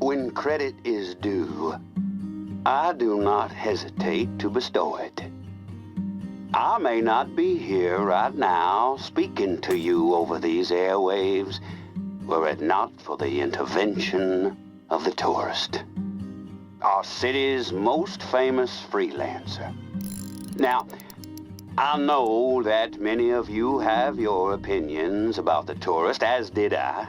When credit is due, I do not hesitate to bestow it. I may not be here right now speaking to you over these airwaves were it not for the intervention of the tourist, our city's most famous freelancer. Now, I know that many of you have your opinions about the tourist, as did I.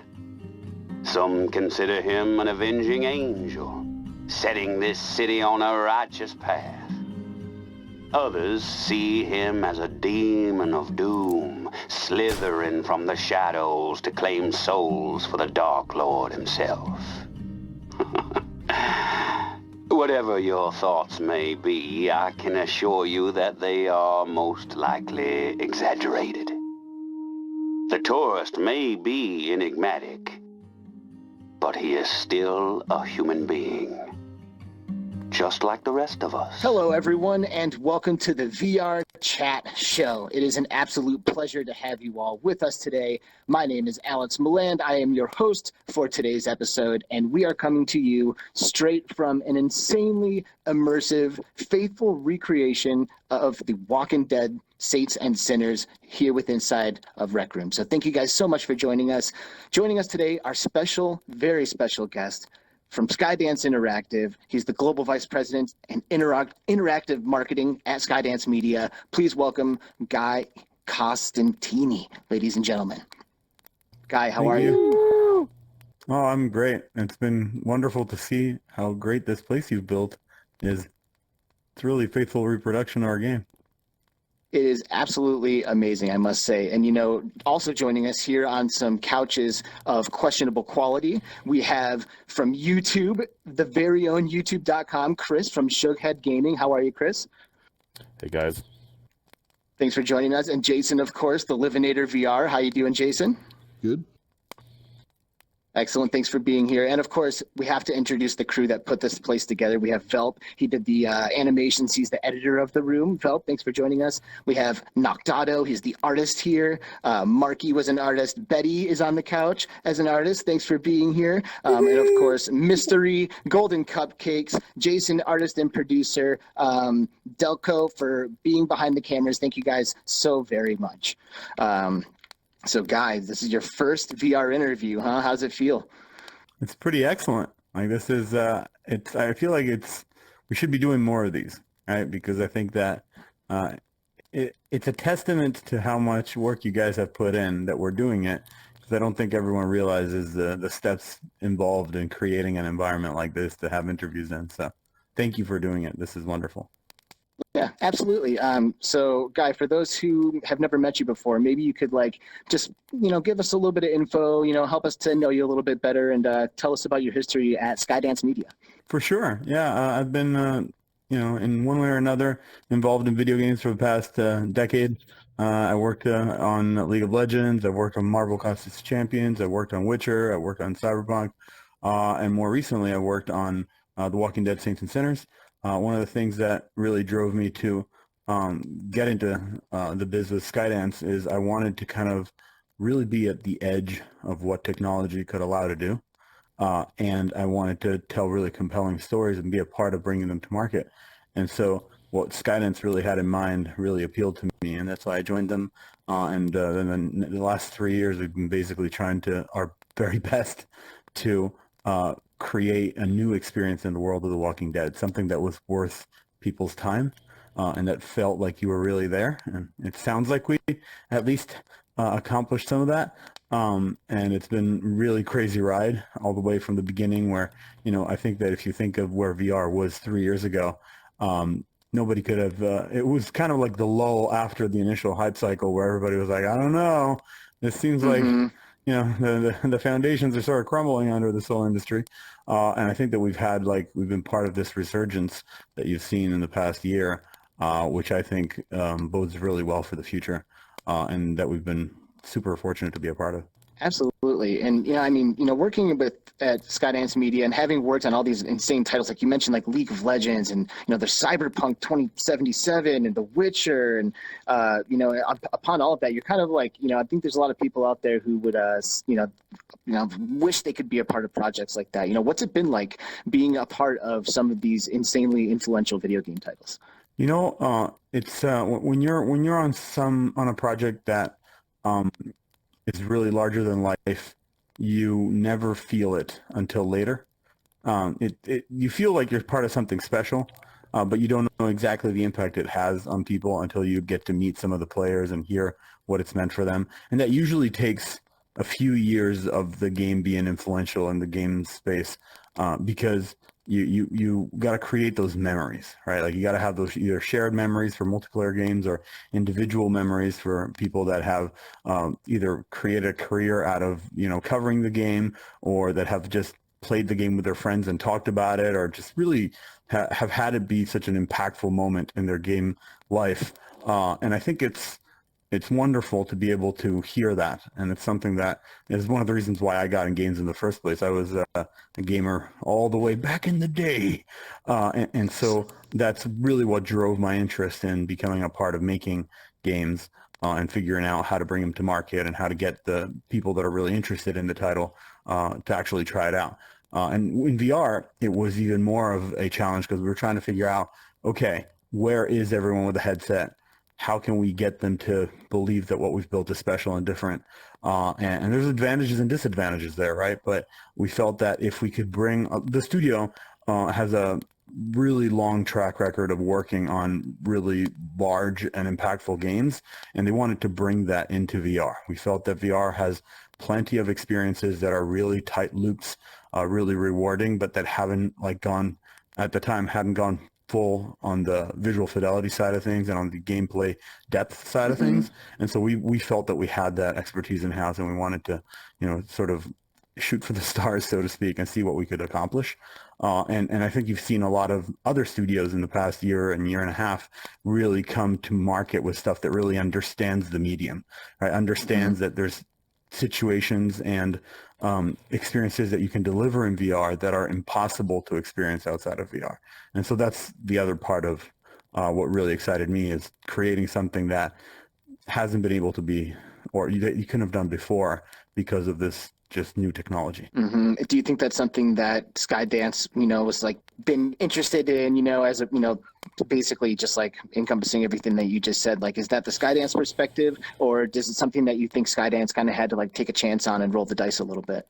Some consider him an avenging angel, setting this city on a righteous path. Others see him as a demon of doom, slithering from the shadows to claim souls for the Dark Lord himself. Whatever your thoughts may be, I can assure you that they are most likely exaggerated. The tourist may be enigmatic, but he is still a human being, just like the rest of us. Hello, everyone, and welcome to the VR Chat Show. It is an absolute pleasure to have you all with us today. My name is Alex Meland. I am your host for today's episode, and we are coming to you straight from an insanely immersive, faithful recreation of the Walking Dead Saints and Sinners here with inside of Rec Room. So thank you guys so much for joining us. Joining us today, our special, very special guest, from Skydance Interactive. He's the Global Vice President and Interactive Marketing at Skydance Media. Please welcome Guy Constantini, ladies and gentlemen. Guy, how are you? Oh, I'm great. It's been wonderful to see how great this place you've built is. It's really faithful reproduction of our game. It is absolutely amazing, I must say. And, you know, also joining us here on some couches of questionable quality, we have from YouTube, the very own YouTube.com, Chris from Shugghead Gaming. How are you, Chris? Hey, guys. Thanks for joining us. And Jason, of course, TheLivonator VR. How you doing, Jason? Good. Excellent. Thanks for being here. And of course, we have to introduce the crew that put this place together. We have Velp. He did the animations. He's the editor of the room. Velp, thanks for joining us. We have Noctauto. He's the artist here. Marky was an artist. Betty is on the couch as an artist. Thanks for being here. And of course, Mystery, Golden Cupcakes, Jason, artist and producer, Delco for being behind the cameras. Thank you guys so very much. So guys, this is your first VR interview, huh? How's it feel? It's pretty excellent. Like this is, I feel like we should be doing more of these, right? Because I think that it's a testament to how much work you guys have put in that we're doing it. Because I don't think everyone realizes the steps involved in creating an environment like this to have interviews in. So thank you for doing it. This is wonderful. Yeah, absolutely. So, Guy, for those who have never met you before, maybe you could just give us a little bit of info, help us to know you a little bit better, and tell us about your history at Skydance Media. For sure. Yeah, I've been, in one way or another involved in video games for the past decade. I worked on League of Legends. I worked on Marvel Contest Champions. I worked on Witcher. I worked on Cyberpunk. And more recently, I worked on The Walking Dead Saints and Sinners. One of the things that really drove me to get into the biz with Skydance is I wanted to kind of really be at the edge of what technology could allow to do. And I wanted to tell really compelling stories and be a part of bringing them to market. And so what Skydance really had in mind really appealed to me, and that's why I joined them. And then the last 3 years, we've been basically trying our very best to create a new experience in the world of The Walking Dead, something that was worth people's time and that felt like you were really there. And it sounds like we at least accomplished some of that. And it's been really crazy ride all the way from the beginning where, I think that if you think of where VR was 3 years ago, nobody could have, it was kind of like the lull after the initial hype cycle where everybody was like, I don't know, this seems like, the foundations are sort of crumbling under this whole industry. And I think that we've been part of this resurgence that you've seen in the past year, which I think bodes really well for the future, and that we've been super fortunate to be a part of. Absolutely. And, I mean, working with at Skydance Media and having worked on all these insane titles, like you mentioned, like League of Legends and, there's Cyberpunk 2077 and The Witcher. And, upon all of that, you're kind of like, I think there's a lot of people out there who would, wish they could be a part of projects like that. What's it been like being a part of some of these insanely influential video game titles? It's when you're on a project that is really larger than life, you never feel it until later. You feel like you're part of something special, but you don't know exactly the impact it has on people until you get to meet some of the players and hear what it's meant for them. And that usually takes a few years of the game being influential in the game space, because you got to create those memories, right? Like you got to have those either shared memories for multiplayer games or individual memories for people that have either created a career out of covering the game, or that have just played the game with their friends and talked about it, or just really have had it be such an impactful moment in their game life. And I think it's wonderful to be able to hear that, and it's something that is one of the reasons why I got in games in the first place. I was a gamer all the way back in the day, and so that's really what drove my interest in becoming a part of making games, and figuring out how to bring them to market and how to get the people that are really interested in the title to actually try it out. And in VR, it was even more of a challenge because we were trying to figure out, okay, where is everyone with a headset? How can we get them to believe that what we've built is special and different? And there's advantages and disadvantages there, right? But we felt that if we could bring the studio has a really long track record of working on really large and impactful games, and they wanted to bring that into VR. We felt that VR has plenty of experiences that are really tight loops, really rewarding, but that haven't hadn't gone full on the visual fidelity side of things and on the gameplay depth side of things. And so we felt that we had that expertise in-house, and we wanted to, sort of shoot for the stars, so to speak, and see what we could accomplish. And I think you've seen a lot of other studios in the past year and a half really come to market with stuff that really understands the medium, right? Understands that there's situations and experiences that you can deliver in VR that are impossible to experience outside of VR. And so that's the other part of what really excited me, is creating something that hasn't been able to be, or that you couldn't have done before because of this just new technology. Do you think that's something that Skydance, was like been interested in, as a, basically just like encompassing everything that you just said? Like, is that the Skydance perspective, or is it something that you think Skydance kind of had to like take a chance on and roll the dice a little bit?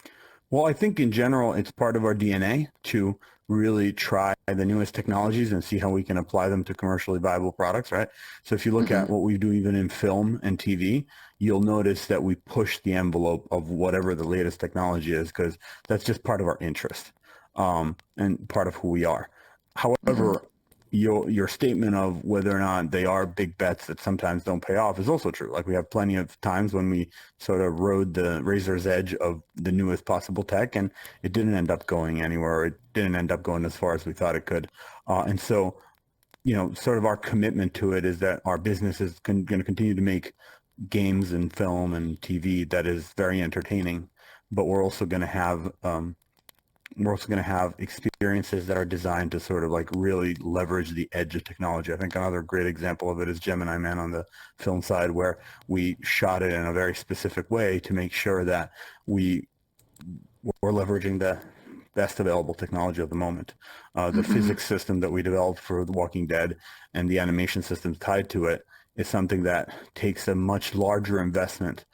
Well, I think in general, it's part of our DNA to really try the newest technologies and see how we can apply them to commercially viable products, right? So if you look at what we do even in film and TV, you'll notice that we push the envelope of whatever the latest technology is, because that's just part of our interest, and part of who we are. However, your statement of whether or not they are big bets that sometimes don't pay off is also true. Like, we have plenty of times when we sort of rode the razor's edge of the newest possible tech, and it didn't end up going anywhere. Or it didn't end up going as far as we thought it could. And so, sort of our commitment to it is that our business is going to continue to make games and film and TV that is very entertaining, but we're also going to have experiences that are designed to sort of like really leverage the edge of technology. I think another great example of it is Gemini Man on the film side, where we shot it in a very specific way to make sure that we were leveraging the best available technology of the moment. The physics system that we developed for The Walking Dead and the animation systems tied to it is something that takes a much larger investment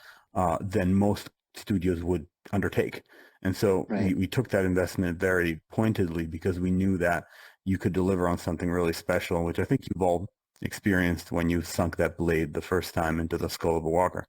than most studios would undertake. And so we took that investment very pointedly, because we knew that you could deliver on something really special, which I think you've all experienced when you sunk that blade the first time into the skull of a walker.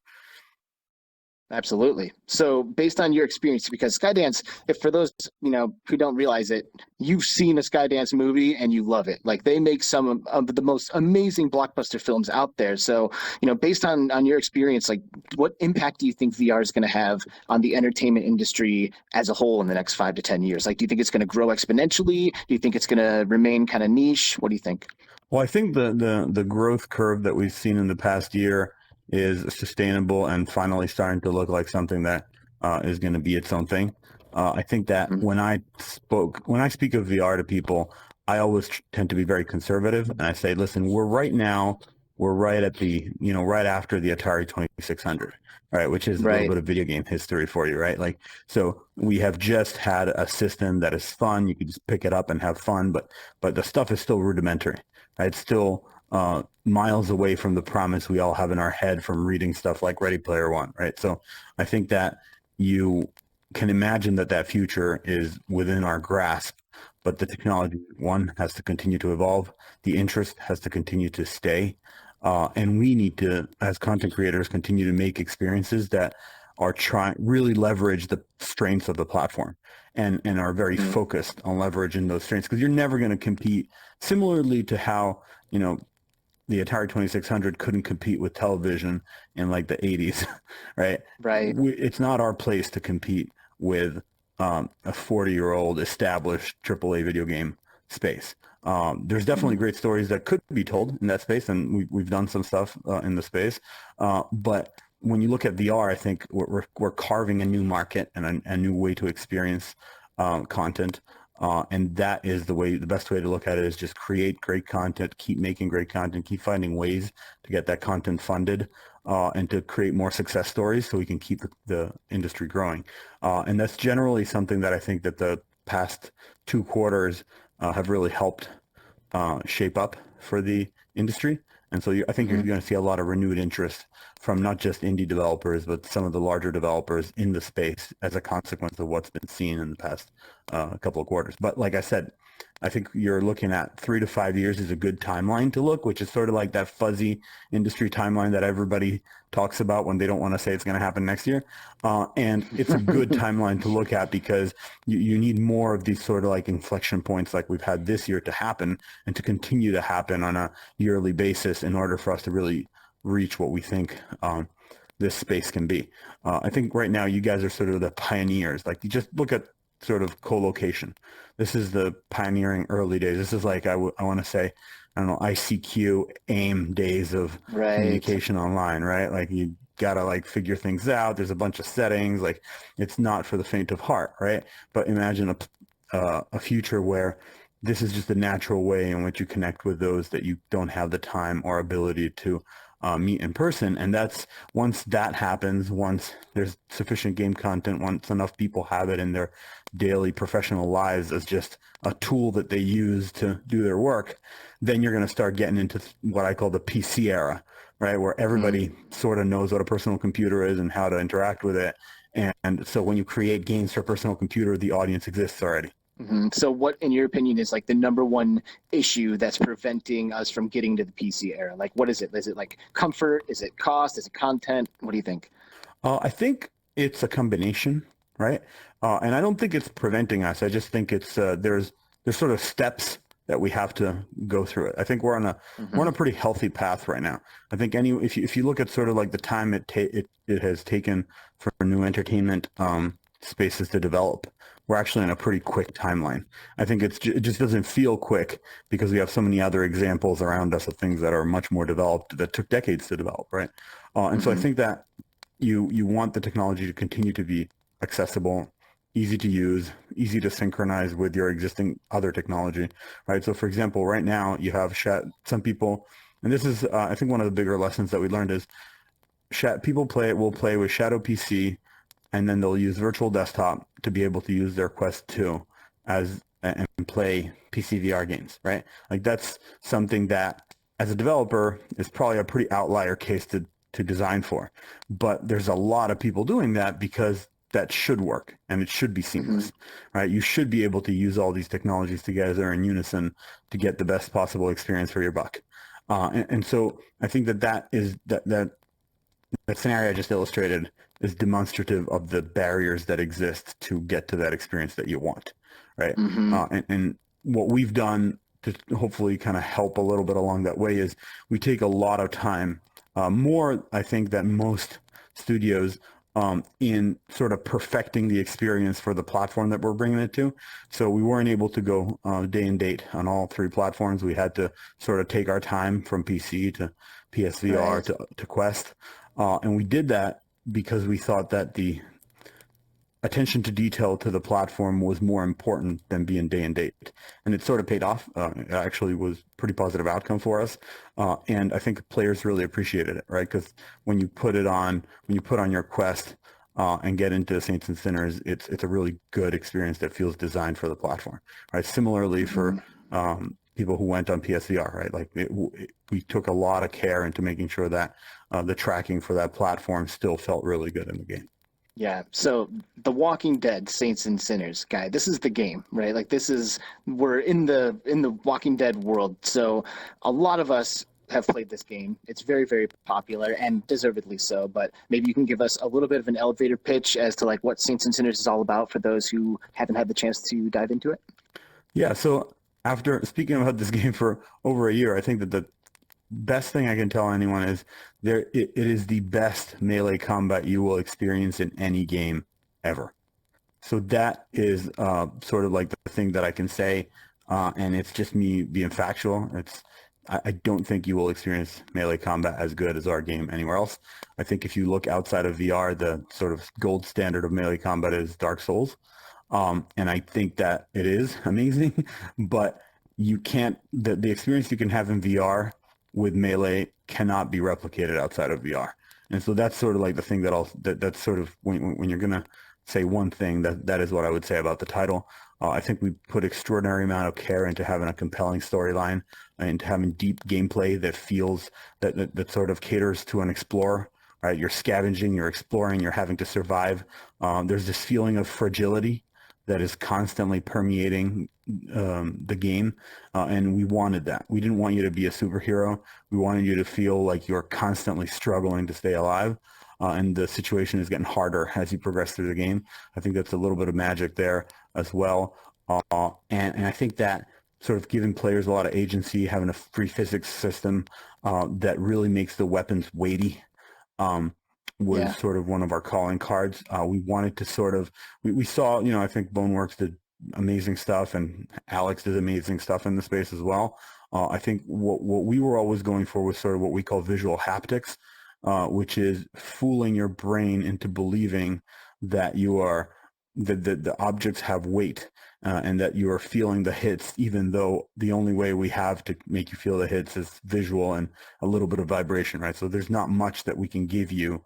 Absolutely. So based on your experience, because Skydance, if for those, who don't realize it, you've seen a Skydance movie and you love it. Like, they make some of the most amazing blockbuster films out there. So, based on your experience, like, what impact do you think VR is going to have on the entertainment industry as a whole in the next 5 to 10 years? Like, do you think it's going to grow exponentially? Do you think it's going to remain kind of niche? What do you think? Well, I think the growth curve that we've seen in the past year is sustainable and finally starting to look like something that is going to be its own thing. I think that when I speak of VR to people, I always tend to be very conservative, and I say, listen, we're right at the, right after the Atari 2600, right, which is a little Right. bit of video game history for you, right? Like, so we have just had a system that is fun. You can just pick it up and have fun, but the stuff is still rudimentary, right? It's still miles away from the promise we all have in our head from reading stuff like Ready Player One, right? So I think that you can imagine that future is within our grasp, but the technology, one, has to continue to evolve. The interest has to continue to stay. And we need to, as content creators, continue to make experiences that are really leverage the strengths of the platform and are very focused on leveraging those strengths, because you're never going to compete similarly to how, the Atari 2600 couldn't compete with television in like the 80s, right? Right. It's not our place to compete with a 40-year-old established AAA video game space. There's definitely great stories that could be told in that space, and we've done some stuff in the space. But when you look at VR, I think we're carving a new market and a new way to experience content. And that is the best way to look at it is just create great content, keep making great content, keep finding ways to get that content funded, and to create more success stories so we can keep the industry growing. And that's generally something that I think that the past 2 quarters have really helped shape up for the industry. And so I think you're going to see a lot of renewed interest from not just indie developers, but some of the larger developers in the space as a consequence of what's been seen in the past couple of quarters. But like I said, I think you're looking at 3 to 5 years is a good timeline to look, which is sort of like that fuzzy industry timeline that everybody talks about when they don't want to say it's going to happen next year. And it's a good timeline to look at because you need more of these sort of like inflection points like we've had this year to happen and to continue to happen on a yearly basis in order for us to really reach what we think this space can be. I think right now you guys are sort of the pioneers. Like you just look at sort of co-location. This is the pioneering early days. This is like, I want to say, I don't know, ICQ, AIM days of communication online, right? Like you got to like figure things out. There's a bunch of settings. Like it's not for the faint of heart, right? But imagine a future where this is just a natural way in which you connect with those that you don't have the time or ability to meet in person. And that's once that happens, once there's sufficient game content, once enough people have it in their daily professional lives as just a tool that they use to do their work, then you're going to start getting into what I call the PC era, right? Where everybody sort of knows what a personal computer is and how to interact with it. And so when you create games for a personal computer, the audience exists already. So what, in your opinion, is like the number one issue that's preventing us from getting to the PC era? Like, what is it? Is it like comfort? Is it cost? Is it content? What do you think? I think it's a combination, right? And I don't think it's preventing us. I just think it's there's sort of steps that we have to go through it. I think we're on a pretty healthy path right now. I think if you look at sort of like the time it has taken for new entertainment spaces to develop, we're actually in a pretty quick timeline. I think it just doesn't feel quick because we have so many other examples around us of things that are much more developed that took decades to develop, right? And so I think that you want the technology to continue to be accessible, easy to use, easy to synchronize with your existing other technology, right? So for example, right now you have some people, and this is I think one of the bigger lessons that we learned is people will play with Shadow PC, and then they'll use virtual desktop to be able to use their Quest 2 and play PC VR games, right? Like that's something that as a developer is probably a pretty outlier case to design for. But there's a lot of people doing that because that should work and it should be seamless, right? You should be able to use all these technologies together in unison to get the best possible experience for your buck. And so I think that scenario I just illustrated is demonstrative of the barriers that exist to get to that experience that you want, right? And what we've done to hopefully kind of help a little bit along that way is we take a lot of time, more I think than most studios, in sort of perfecting the experience for the platform that we're bringing it to. So we weren't able to go day and date on all 3 platforms. We had to sort of take our time from PC to PSVR to Quest. And we did that because we thought that the attention to detail to the platform was more important than being day and date. And it sort of paid off. It actually was pretty positive outcome for us. And I think players really appreciated it, right? Because when you put on your quest and get into Saints and Sinners, it's a really good experience that feels designed for the platform, right? Similarly for people who went on PSVR, right? Like we took a lot of care into making sure that the tracking for that platform still felt really good in the game. Yeah. So The Walking Dead, Saints and Sinners, Guy, this is the game, right? Like we're in the Walking Dead world. So a lot of us have played this game. It's very, very popular and deservedly so, but maybe you can give us a little bit of an elevator pitch as to like what Saints and Sinners is all about for those who haven't had the chance to dive into it. Yeah. So after speaking about this game for over a year, I think that the best thing I can tell anyone is it is the best melee combat you will experience in any game ever. So that is sort of like the thing that I can say, and it's just me being factual. I don't think you will experience melee combat as good as our game anywhere else. I think if you look outside of VR, the sort of gold standard of melee combat is Dark Souls. And I think that it is amazing, but you can't, the experience you can have in VR with melee cannot be replicated outside of VR. And so that's sort of like the thing that's sort of when you're going to say one thing, that is what I would say about the title. I think we put extraordinary amount of care into having a compelling storyline and having deep gameplay that feels that sort of caters to an explorer. Right, you're scavenging, you're exploring, you're having to survive. There's this feeling of fragility that is constantly permeating the game, and we wanted that. We didn't want you to be a superhero. We wanted you to feel like you're constantly struggling to stay alive, and the situation is getting harder as you progress through the game. I think that's a little bit of magic there as well, and I think that sort of giving players a lot of agency, having a free physics system that really makes the weapons weighty. Was sort of one of our calling cards. We wanted to sort of, we saw, I think Boneworks did amazing stuff and Alex did amazing stuff in the space as well. I think what we were always going for was sort of what we call visual haptics, which is fooling your brain into believing that the objects have weight. And that you are feeling the hits, even though the only way we have to make you feel the hits is visual and a little bit of vibration, right? So there's not much that we can give you.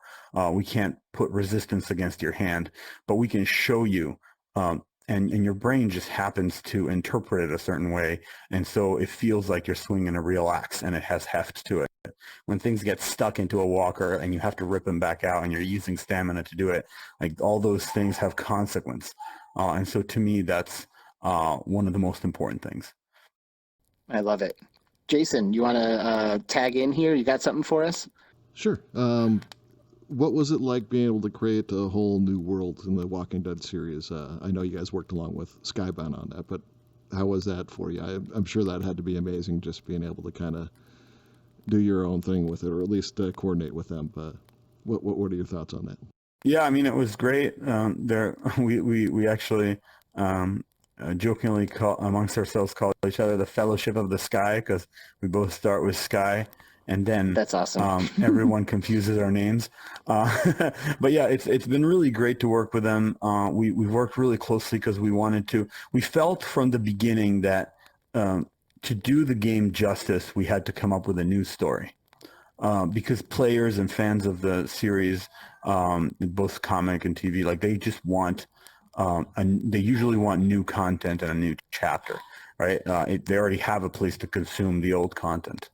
We can't put resistance against your hand, but we can show you, and your brain just happens to interpret it a certain way, and so it feels like you're swinging a real axe, and it has heft to it. When things get stuck into a walker and you have to rip them back out and you're using stamina to do it, like all those things have consequence. And so to me, that's one of the most important things. I love it. Jason, you want to tag in here? You got something for us? Sure. What was it like being able to create a whole new world in the Walking Dead series? I know you guys worked along with Skybound on that, but how was that for you? I'm sure that had to be amazing, just being able to kind of do your own thing with it, or at least coordinate with them. But what are your thoughts on that? Yeah, I mean, it was great. We actually jokingly amongst ourselves call each other the Fellowship of the Sky, because we both start with Sky, and then that's awesome. Everyone confuses our names. But yeah, it's been really great to work with them. We worked really closely because we felt from the beginning that to do the game justice, we had to come up with a new story. Because players and fans of the series, both comic and TV, like they just want, they usually want new content and a new chapter, right? They already have a place to consume the old content.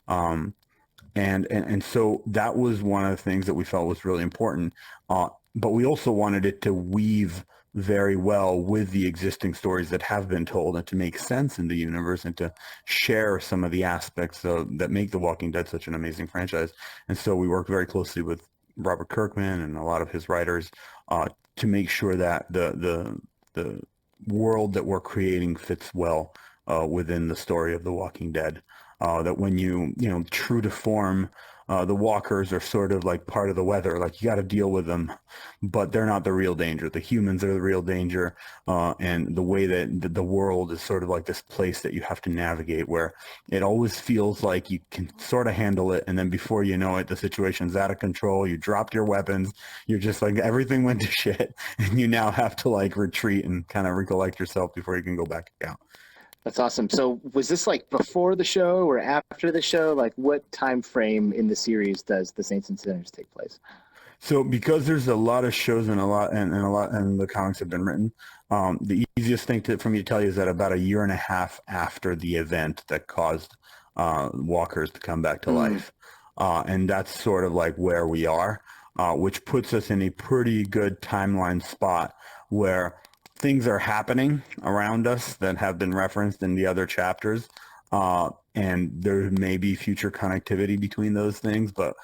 And so that was one of the things that we felt was really important. But we also wanted it to weave very well with the existing stories that have been told and to make sense in the universe and to share some of the aspects that make The Walking Dead such an amazing franchise. And so we worked very closely with Robert Kirkman and a lot of his writers to make sure that the world that we're creating fits well within the story of The Walking Dead. That when true to form, the walkers are sort of like part of the weather. Like you got to deal with them, but they're not the real danger. The humans are the real danger, and the way that the world is sort of like this place that you have to navigate, where it always feels like you can sort of handle it, and then before you know it, the situation's out of control. You dropped your weapons. You're just like everything went to shit, and you now have to like retreat and kind of recollect yourself before you can go back out. That's awesome. So was this like before the show or after the show? Like what time frame in the series does the Saints and Sinners take place? So because there's a lot of shows and a lot and the comics have been written, the easiest thing for me to tell you is that about a year and a half after the event that caused walkers to come back to life, and that's sort of like where we are, which puts us in a pretty good timeline spot where things are happening around us that have been referenced in the other chapters, and there may be future connectivity between those things, but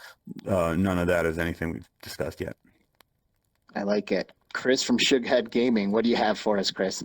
none of that is anything we've discussed yet. I like it. Chris from Shugghead Gaming, what do you have for us, Chris?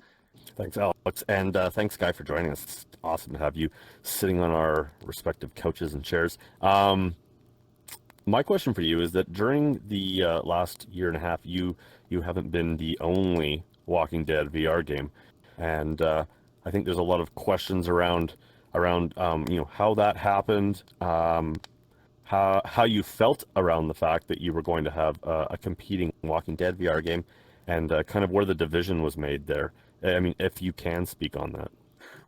Thanks, Alex, and thanks, Guy, for joining us. It's awesome to have you sitting on our respective couches and chairs. My question for you is that during the last year and a half, you haven't been the only Walking Dead VR game, and I think there's a lot of questions around how that happened, how you felt around the fact that you were going to have a competing Walking Dead VR game, and kind of where the division was made there. I mean, if you can speak on that.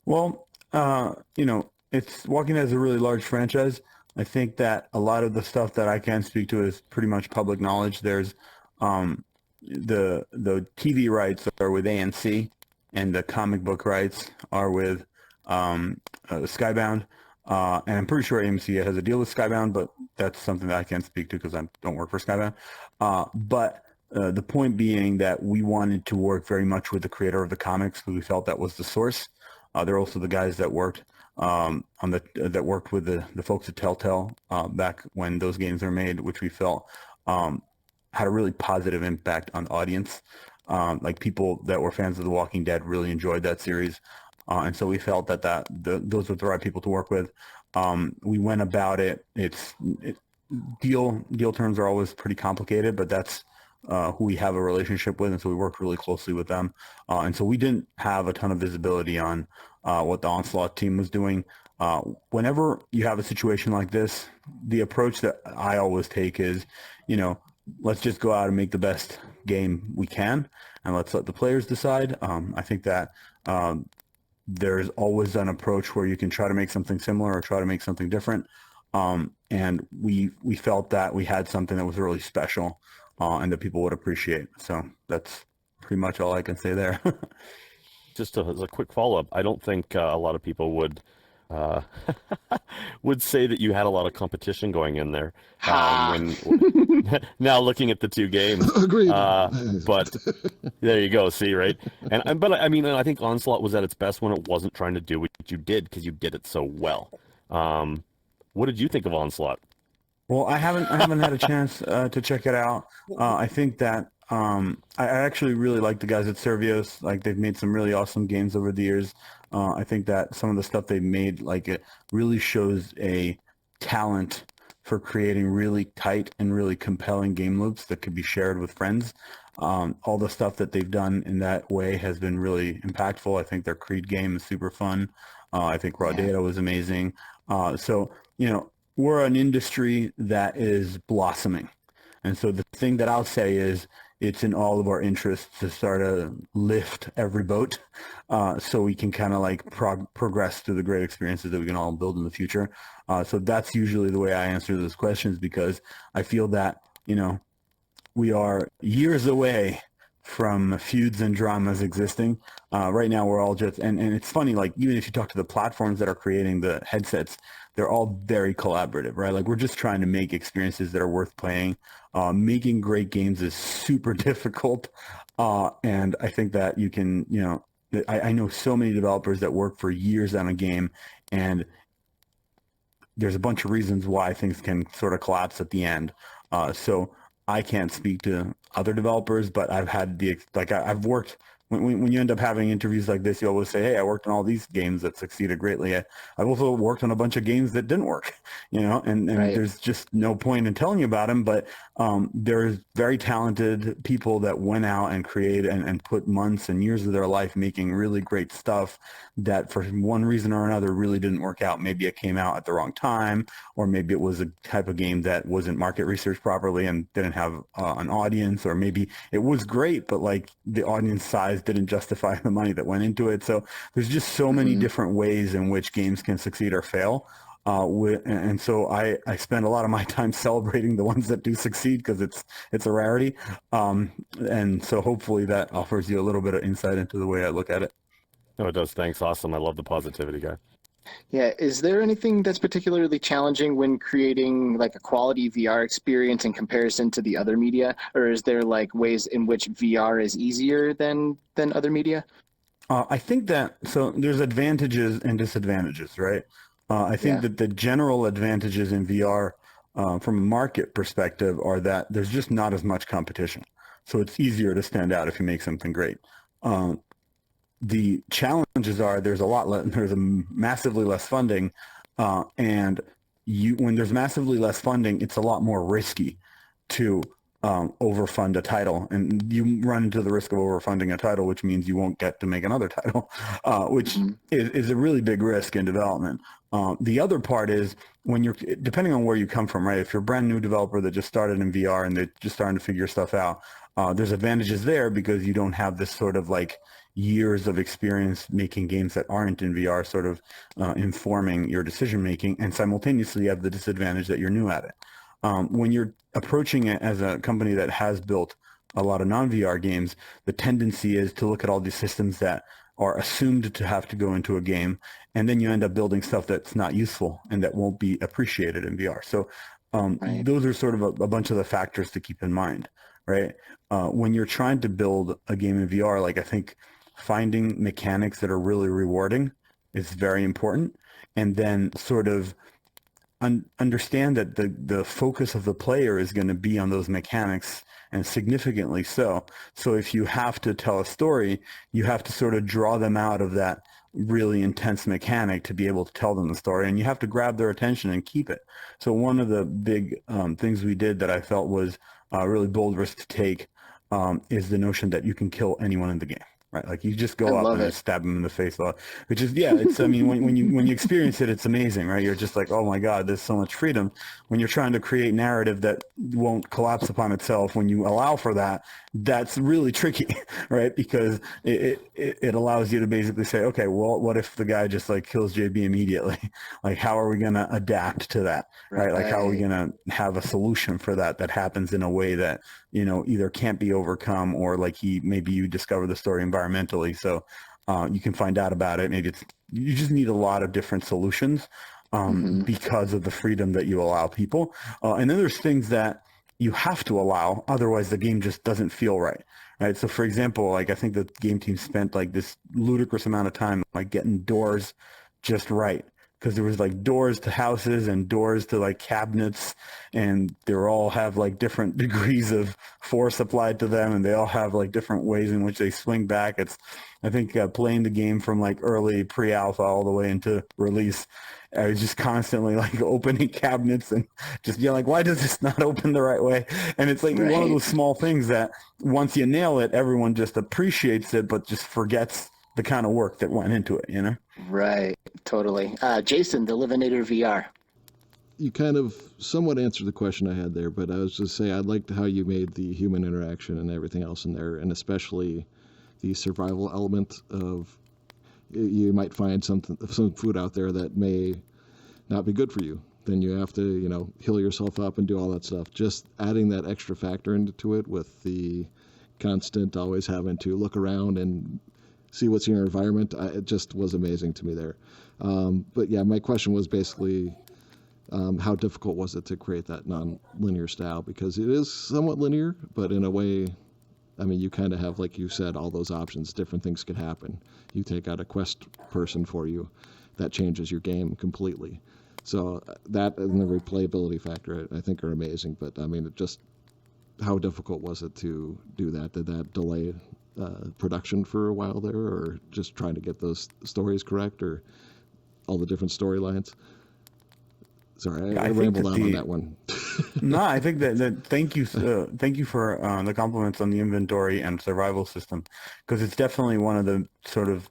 Well, it's Walking Dead is a really large franchise. I think that a lot of the stuff that I can speak to is pretty much public knowledge. There's the TV rights are with ANC, and the comic book rights are with Skybound. And I'm pretty sure AMC has a deal with Skybound, but that's something that I can't speak to because I don't work for Skybound. But the point being that we wanted to work very much with the creator of the comics because we felt that was the source. They're also the guys that worked that worked with the folks at Telltale back when those games were made, which we felt had a really positive impact on the audience. Like people that were fans of The Walking Dead really enjoyed that series. And so we felt that those were the right people to work with. We went about it. Deal terms are always pretty complicated, but that's who we have a relationship with, and so we worked really closely with them. And so we didn't have a ton of visibility on what the Onslaught team was doing. Whenever you have a situation like this, the approach that I always take is, let's just go out and make the best game we can, and let's let the players decide. I think that there's always an approach where you can try to make something similar or try to make something different. And we felt that we had something that was really special and that people would appreciate. So that's pretty much all I can say there. Just as a quick follow-up, I don't think a lot of people would would say that you had a lot of competition going in there. Now looking at the two games, Agreed. But there you go. See, right? But I mean, I think Onslaught was at its best when it wasn't trying to do what you did because you did it so well. What did you think of Onslaught? Well, I haven't had a chance to check it out. I think that I actually really like the guys at Servios. Like they've made some really awesome games over the years. I think that some of the stuff they've made, like it really shows a talent for creating really tight and really compelling game loops that could be shared with friends. All the stuff that they've done in that way has been really impactful. I think their Creed game is super fun. I think Raw Data was amazing. So, we're an industry that is blossoming. And so the thing that I'll say is it's in all of our interests to start to lift every boat so we can kind of like progress through the great experiences that we can all build in the future. So that's usually the way I answer those questions, because I feel that, we are years away from feuds and dramas existing. Right now we're all just, and it's funny, like even if you talk to the platforms that are creating the headsets, they're all very collaborative, right? Like we're just trying to make experiences that are worth playing. Making great games is super difficult. And I think that you can, I know so many developers that work for years on a game, and there's a bunch of reasons why things can sort of collapse at the end. So I can't speak to other developers, but I've had I've worked when you end up having interviews like this, you always say, hey, I worked on all these games that succeeded greatly. I've also worked on a bunch of games that didn't work, and Right. there's just no point in telling you about them. But there's very talented people that went out and created and put months and years of their life making really great stuff that for one reason or another really didn't work out. Maybe it came out at the wrong time, or maybe it was a type of game that wasn't market researched properly and didn't have an audience, or maybe it was great, but like the audience size didn't justify the money that went into it. So there's just so many different ways in which games can succeed or fail. And so I spend a lot of my time celebrating the ones that do succeed because it's a rarity. And so hopefully that offers you a little bit of insight into the way I look at it. No, it does. Thanks. Awesome. I love the positivity, Guy. Yeah. Is there anything that's particularly challenging when creating like a quality VR experience in comparison to the other media? Or is there like ways in which VR is easier than other media? I think that, so there's advantages and disadvantages, right? I think that the general advantages in VR from a market perspective are that there's just not as much competition. So it's easier to stand out if you make something great. The challenges are there's a massively less funding, and when there's massively less funding, it's a lot more risky to overfund a title, and you run into the risk of overfunding a title, which means you won't get to make another title, which is a really big risk in development. The other part is when depending on where you come from, right? If you're a brand new developer that just started in VR and they're just starting to figure stuff out, there's advantages there because you don't have this sort of like years of experience making games that aren't in VR sort of informing your decision making, and simultaneously you have the disadvantage that you're new at it. When you're approaching it as a company that has built a lot of non-VR games, the tendency is to look at all these systems that are assumed to have to go into a game, and then you end up building stuff that's not useful and that won't be appreciated in VR. So those are sort of a bunch of the factors to keep in mind, right? When you're trying to build a game in VR, like I think finding mechanics that are really rewarding is very important, and then sort of understand that the focus of the player is going to be on those mechanics, and significantly so. So if you have to tell a story, you have to sort of draw them out of that really intense mechanic to be able to tell them the story, and you have to grab their attention and keep it. So one of the big things we did that I felt was a really bold risk to take is the notion that you can kill anyone in the game. Right, like you just go up and stab them in the face, which is it's. I mean, when you experience it, it's amazing, right? You're just like, oh my God, there's so much freedom. When you're trying to create narrative that won't collapse upon itself, when you allow for that, that's really tricky, right? Because it allows you to basically say, okay, well, what if the guy just like kills JB immediately? Like, how are we gonna adapt to that, right? Like, how are we gonna have a solution for that happens in a way that either can't be overcome, or like maybe you discover the story environmentally, so you can find out about it. Maybe you just need a lot of different solutions because of the freedom that you allow people. And then there's things that you have to allow, otherwise the game just doesn't feel right. Right. So for example, like I think the game team spent like this ludicrous amount of time like getting doors just right, because there was like doors to houses and doors to like cabinets, and they all have like different degrees of force applied to them, and they all have like different ways in which they swing back. I think playing the game from like early pre-alpha all the way into release, I was just constantly like opening cabinets and just like, why does this not open the right way? And it's like one of those small things that once you nail it, everyone just appreciates it, but just forgets the kind of work that went into it, Right, totally. Jason, TheLivonator VR. You kind of somewhat answered the question I had there, but I was just saying I liked how you made the human interaction and everything else in there, and especially the survival element of you might find some food out there that may not be good for you. Then you have to, heal yourself up and do all that stuff. Just adding that extra factor into it with the constant always having to look around and see what's in your environment, it just was amazing to me there. But yeah, my question was basically how difficult was it to create that non-linear style? Because it is somewhat linear, but in a way, I mean, you kind of have, like you said, all those options. Different things could happen. You take out a quest person for you, that changes your game completely. So that and the replayability factor, I think, are amazing. But I mean, how difficult was it to do that? Did that delay production for a while there, or just trying to get those stories correct, or all the different storylines? Sorry, I rambled on that one. No, I think that thank you for the compliments on the inventory and survival system, because it's definitely one of the sort of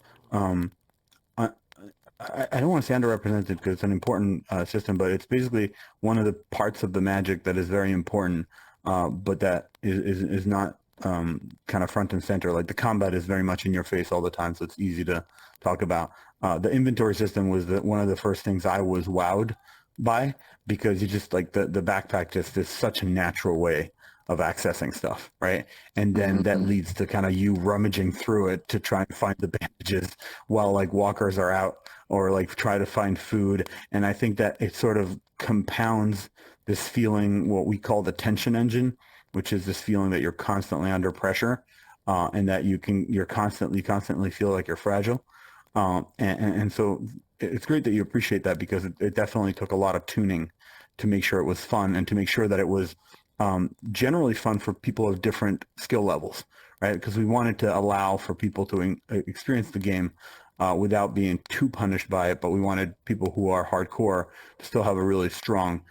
I don't want to say underrepresented because it's an important system, but it's basically one of the parts of the magic that is very important, but that is not kind of front and center. Like the combat is very much in your face all the time, so it's easy to talk about. The inventory system was one of the first things I was wowed by, because you just like the backpack just is such a natural way of accessing stuff, right? And then that leads to kind of you rummaging through it to try and find the bandages while like walkers are out, or like try to find food. And I think that it sort of compounds this feeling, what we call the tension engine, which is this feeling that you're constantly under pressure, and that you're constantly feel like you're fragile. And so it's great that you appreciate that, because it definitely took a lot of tuning to make sure it was fun, and to make sure that it was generally fun for people of different skill levels, right? Because we wanted to allow for people to experience the game without being too punished by it, but we wanted people who are hardcore to still have a really strong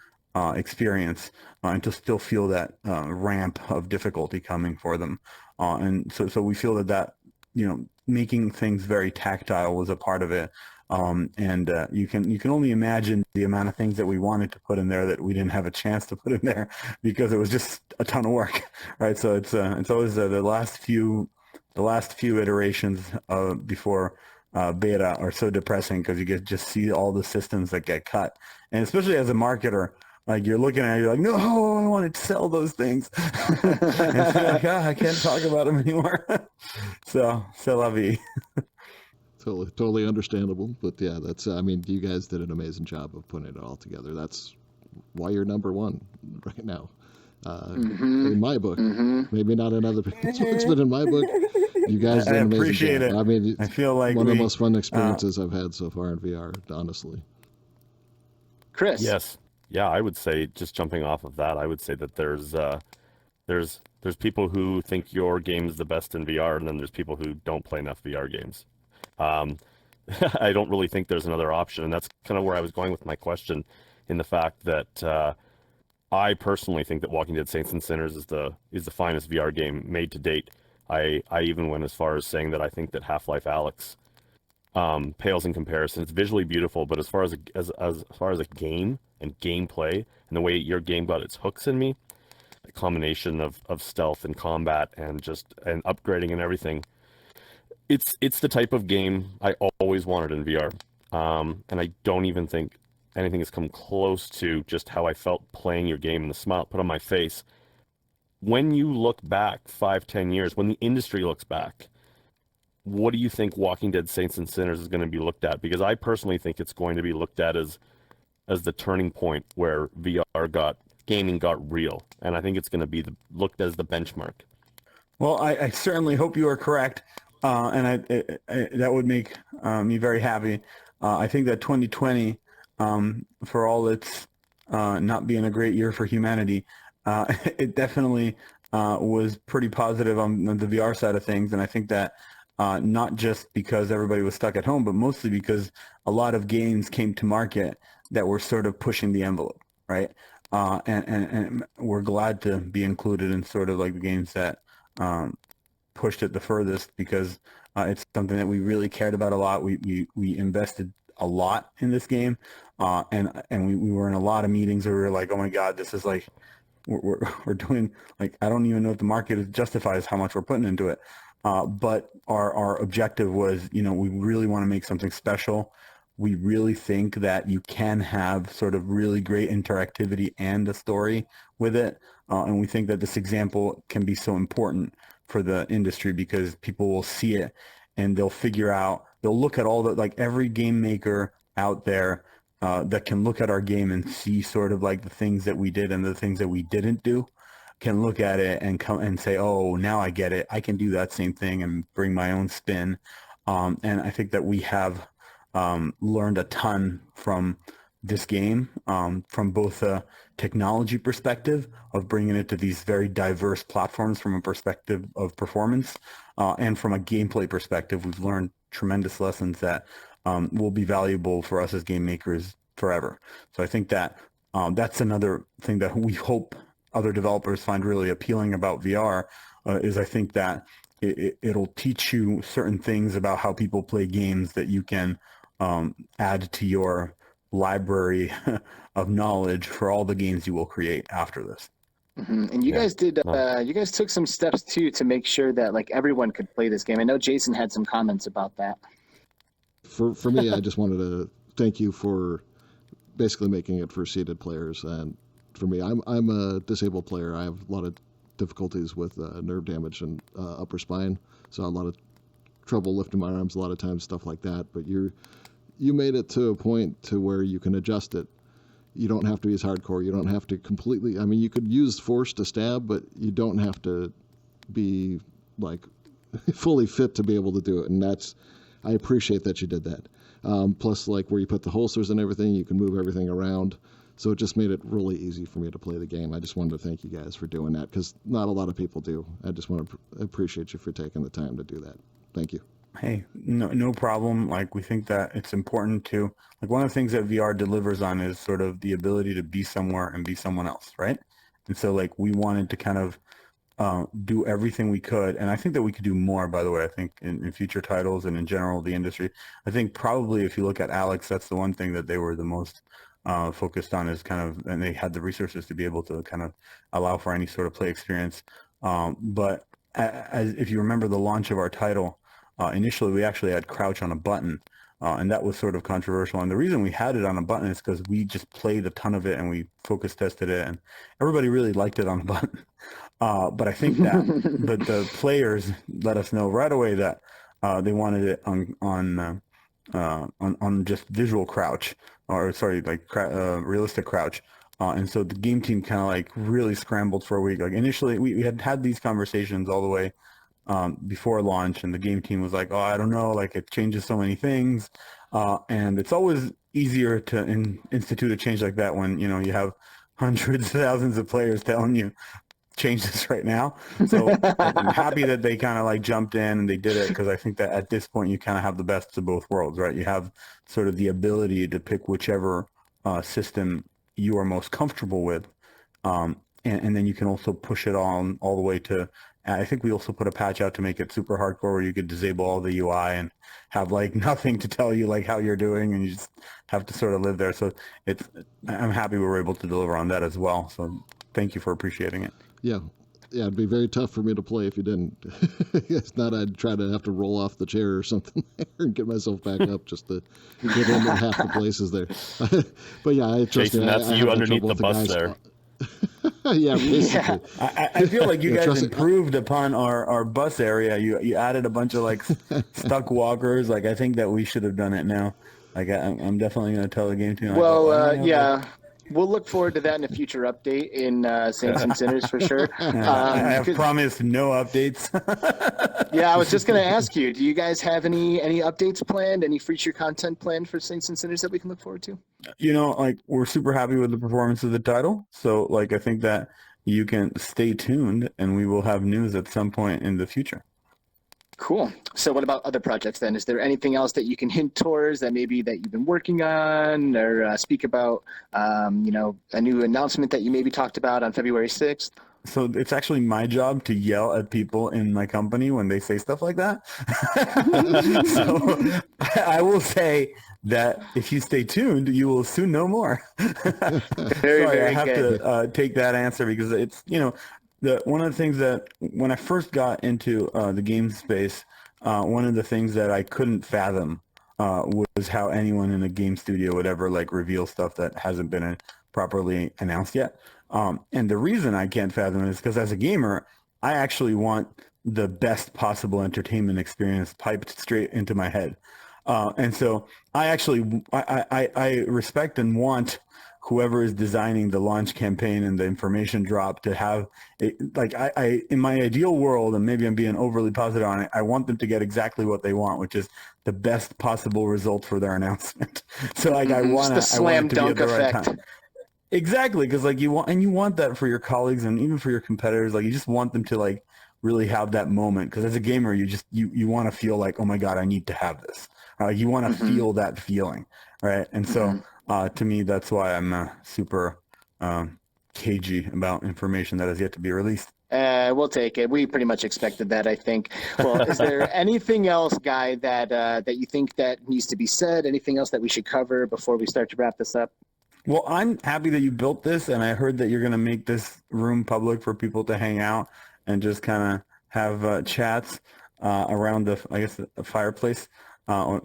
experience, and to still feel that ramp of difficulty coming for them. And so we feel that making things very tactile was a part of it. And you can only imagine the amount of things that we wanted to put in there that we didn't have a chance to put in there, because it was just a ton of work, right? So it's always the last few iterations before beta are so depressing, because you just see all the systems that get cut, and especially as a marketer, like you're looking at it, you're like, no, I want to sell those things, and so you're like, I can't talk about them anymore. So c'est la vie. Totally understandable. But yeah, that's, I mean, you guys did an amazing job of putting it all together. That's why you're number one right now. In my book, maybe not in other people's books, but in my book, you guys did an amazing job. I mean, I feel like one of the most fun experiences I've had so far in VR, honestly. Chris. Yes. Yeah, I would say, just jumping off of that, I would say that there's people who think your game is the best in VR, and then there's people who don't play enough VR games. I don't really think there's another option, and that's kind of where I was going with my question, in the fact that I personally think that Walking Dead Saints and Sinners is the finest VR game made to date. I even went as far as saying that I think that Half-Life Alyx pales in comparison. It's visually beautiful, but as far as a game and gameplay, and the way your game got its hooks in me, a combination of stealth and combat and upgrading and everything, it's the type of game I always wanted in VR. And I don't even think anything has come close to just how I felt playing your game, and the smile put on my face. When you look back 5-10 years, when the industry looks back, what do you think Walking Dead Saints and Sinners is going to be looked at? Because I personally think it's going to be looked at as the turning point where gaming got real, and I think it's going to be looked as the benchmark. Well, I certainly hope you are correct, and that would make me very happy. I think that 2020, for all its not being a great year for humanity, it definitely was pretty positive on the VR side of things, and I think that not just because everybody was stuck at home, but mostly because a lot of games came to market that were sort of pushing the envelope, right? And we're glad to be included in sort of like the games that pushed it the furthest, because it's something that we really cared about a lot. We invested a lot in this game, and we were in a lot of meetings where we were like, oh my God, this is like, we're doing, like, I don't even know if the market justifies how much we're putting into it. But our objective was, we really want to make something special. We really think that you can have sort of really great interactivity and a story with it. And we think that this example can be so important for the industry, because people will see it and they'll look at all every game maker out there that can look at our game and see sort of like the things that we did and the things that we didn't do, can look at it and come and say, oh, now I get it. I can do that same thing and bring my own spin. And I think that we have learned a ton from this game, from both a technology perspective of bringing it to these very diverse platforms from a perspective of performance, and from a gameplay perspective, we've learned tremendous lessons that will be valuable for us as game makers forever. So I think that that's another thing that we hope other developers find really appealing about VR, is I think that it'll teach you certain things about how people play games that you can add to your library of knowledge for all the games you will create after this. And you guys did. You guys took some steps too to make sure that like everyone could play this game. I know Jason had some comments about that. For me, I just wanted to thank you for basically making it for seated players. And for me, I'm a disabled player. I have a lot of difficulties with nerve damage and upper spine, so a lot of trouble lifting my arms a lot of times, stuff like that. But you made it to a point to where you can adjust it. You don't have to be as hardcore. You don't have to completely. I mean, you could use force to stab, but you don't have to be like fully fit to be able to do it. And I appreciate that you did that. Plus, like where you put the holsters and everything, you can move everything around. So it just made it really easy for me to play the game. I just wanted to thank you guys for doing that, because not a lot of people do. I just want to appreciate you for taking the time to do that. Thank you. Hey, no problem. Like, we think that it's important to, like, one of the things that VR delivers on is sort of the ability to be somewhere and be someone else, right? And so, like, we wanted to kind of do everything we could, and I think that we could do more, by the way. I think in future titles and in general the industry, I think probably if you look at Alex, that's the one thing that they were the most focused on, is kind of, and they had the resources to be able to kind of allow for any sort of play experience. But if you remember the launch of our title, initially we actually had crouch on a button, and that was sort of controversial. And the reason we had it on a button is because we just played a ton of it and we focus tested it, and everybody really liked it on a button. But I think that the players let us know right away that they wanted it on just visual crouch, or sorry, like realistic crouch. And so the game team kind of like really scrambled for a week. Like initially we had these conversations all the way before launch, and the game team was like, oh, I don't know, like it changes so many things. And it's always easier to institute a change like that when, you know, you have hundreds of thousands of players telling you, change this right now. So I'm happy that they kind of like jumped in and they did it, because I think that at this point you kind of have the best of both worlds, right? You have sort of the ability to pick whichever system you are most comfortable with, and then you can also push it on all the way to, I think we also put a patch out to make it super hardcore where you could disable all the UI and have like nothing to tell you like how you're doing, and you just have to sort of live there. So I'm happy we were able to deliver on that as well. So thank you for appreciating it. Yeah, it'd be very tough for me to play if you didn't. It's not I'd try to have to roll off the chair or something and get myself back up just to get in half the places there. But yeah, I trust Jason, me, that's I you have underneath trouble the with bus guys. there. Yeah, basically. I feel like you Yeah, guys trust me. improved upon our bus area. You added a bunch of like stuck walkers. Like I think that we should have done it now. Like I'm definitely going to tell the game team. Like, Well, why don't we have yeah, we'll look forward to that in a future update in Saints and Sinners for sure. I have Because- promised no updates. yeah, I was just going to ask you, do you guys have any updates planned, any feature content planned for Saints and Sinners that we can look forward to? You know, like we're super happy with the performance of the title. So like I think that you can stay tuned, and we will have news at some point in the future. Cool. So what about other projects then? Is there anything else that you can hint towards that maybe that you've been working on, or speak about, you know, a new announcement that you maybe talked about on February 6th? So it's actually my job to yell at people in my company when they say stuff like that. So I will say that if you stay tuned, you will soon know more. Very, Sorry, I very have good. to take that answer, because it's, you know, one of the things that when I first got into the game space, one of the things that I couldn't fathom was how anyone in a game studio would ever like reveal stuff that hasn't been properly announced yet. And the reason I can't fathom it is because as a gamer, I actually want the best possible entertainment experience piped straight into my head. And so I respect and want whoever is designing the launch campaign and the information drop to have it, like I in my ideal world, and maybe I'm being overly positive on it, I want them to get exactly what they want, which is the best possible result for their announcement. So like I want the slam dunk effect. Exactly, because like you want that for your colleagues and even for your competitors. Like you just want them to like really have that moment. Because as a gamer, you want to feel like, oh my God, I need to have this. You want to feel that feeling, right? And so to me, that's why I'm super cagey about information that has yet to be released. We'll take it. We pretty much expected that, I think. Well, is there anything else, Guy, that you think that needs to be said? Anything else that we should cover before we start to wrap this up? Well, I'm happy that you built this, and I heard that you're going to make this room public for people to hang out and just kind of have chats around the fireplace.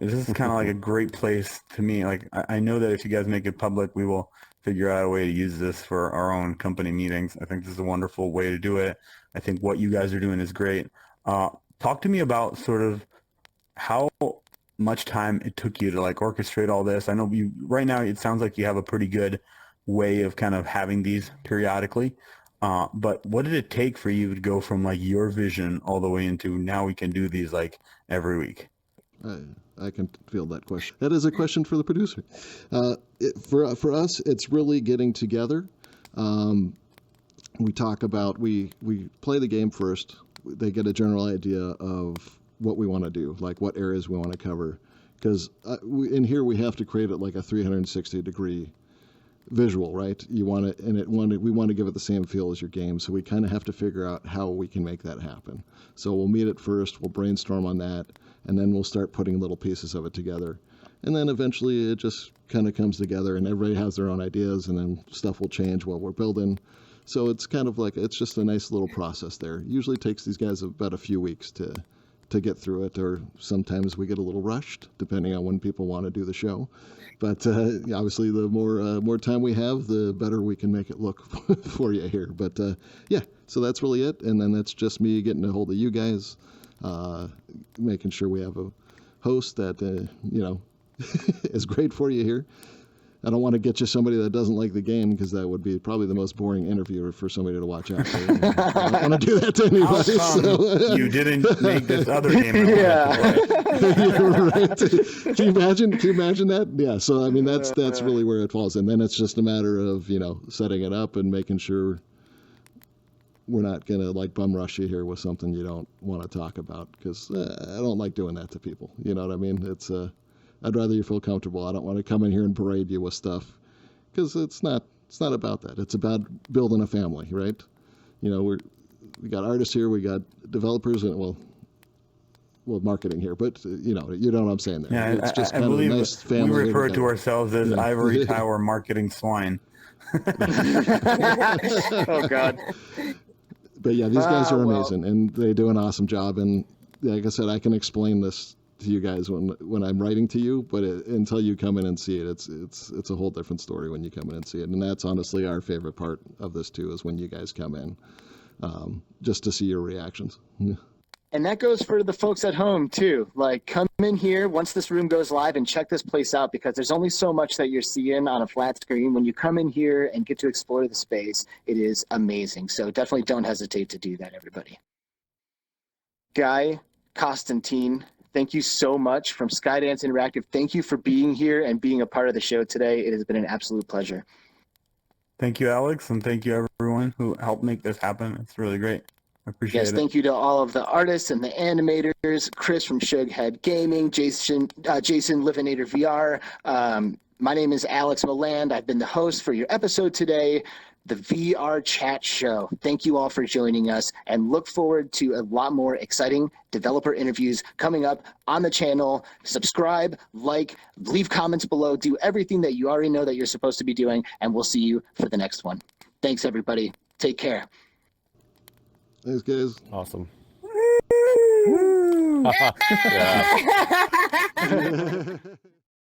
This is kind of like a great place to me. Like, I know that if you guys make it public, we will figure out a way to use this for our own company meetings. I think this is a wonderful way to do it. I think what you guys are doing is great. Talk to me about sort of how much time it took you to like orchestrate all this. I know right now it sounds like you have a pretty good way of kind of having these periodically. But what did it take for you to go from like your vision all the way into now we can do these like every week? I can feel that question. That is a question for the producer. For us, it's really getting together. We talk about, we play the game first. They get a general idea of what we want to do, like what areas we want to cover. Because in here we have to create it like a 360-degree visual, right? We want to give it the same feel as your game, so we kind of have to figure out how we can make that happen. So we'll meet at first, we'll brainstorm on that, and then we'll start putting little pieces of it together. And then eventually it just kind of comes together and everybody has their own ideas, and then stuff will change while we're building. So it's kind of like, it's just a nice little process there. Usually takes these guys about a few weeks to get through it, or sometimes we get a little rushed depending on when people want to do the show. But obviously the more time we have, the better we can make it look for you here. But yeah, so that's really it. And then that's just me getting a hold of you guys, making sure we have a host that is great for you here. I don't want to get you somebody that doesn't like the game, because that would be probably the most boring interview for somebody to watch out. I don't want to do that to anybody. So. You didn't make this other game. You're right. Can you imagine that? Yeah. So I mean, that's really where it falls. And then it's just a matter of setting it up and making sure we're not gonna like bum rush you here with something you don't want to talk about, because I don't like doing that to people. You know what I mean? It's I'd rather you feel comfortable. I don't want to come in here and parade you with stuff, because it's not about that. It's about building a family, right? We got artists here, we got developers, and well, marketing here, but you know what I'm saying there. Yeah, it's just I kind of a believe nice family. we refer to ourselves as ivory tower marketing swine. Oh God. But yeah, these guys are amazing, and they do an awesome job. And like I said, I can explain this to you guys when I'm writing to you, but until you come in and see it, it's a whole different story when you come in and see it. And that's honestly our favorite part of this too, is when you guys come in, just to see your reactions. And that goes for the folks at home too. Like, come in here once this room goes live and check this place out, because there's only so much that you're seeing on a flat screen. When you come in here and get to explore the space, it is amazing. So definitely don't hesitate to do that, everybody. Guy Constantini, thank you so much from Skydance Interactive. Thank you for being here and being a part of the show today. It has been an absolute pleasure. Thank you, Alex, and thank you everyone who helped make this happen. It's really great. I appreciate it. Yes, thank you to all of the artists and the animators, Chris from Shugghead Gaming, Jason Livonator VR. My name is Alex Meland. I've been the host for your episode today, the VR Chat Show. Thank you all for joining us, and look forward to a lot more exciting developer interviews coming up on the channel. Subscribe, like, leave comments below, do everything that you already know that you're supposed to be doing, and we'll see you for the next one. Thanks, everybody. Take care. Thanks, guys. Awesome. Woo! Yeah.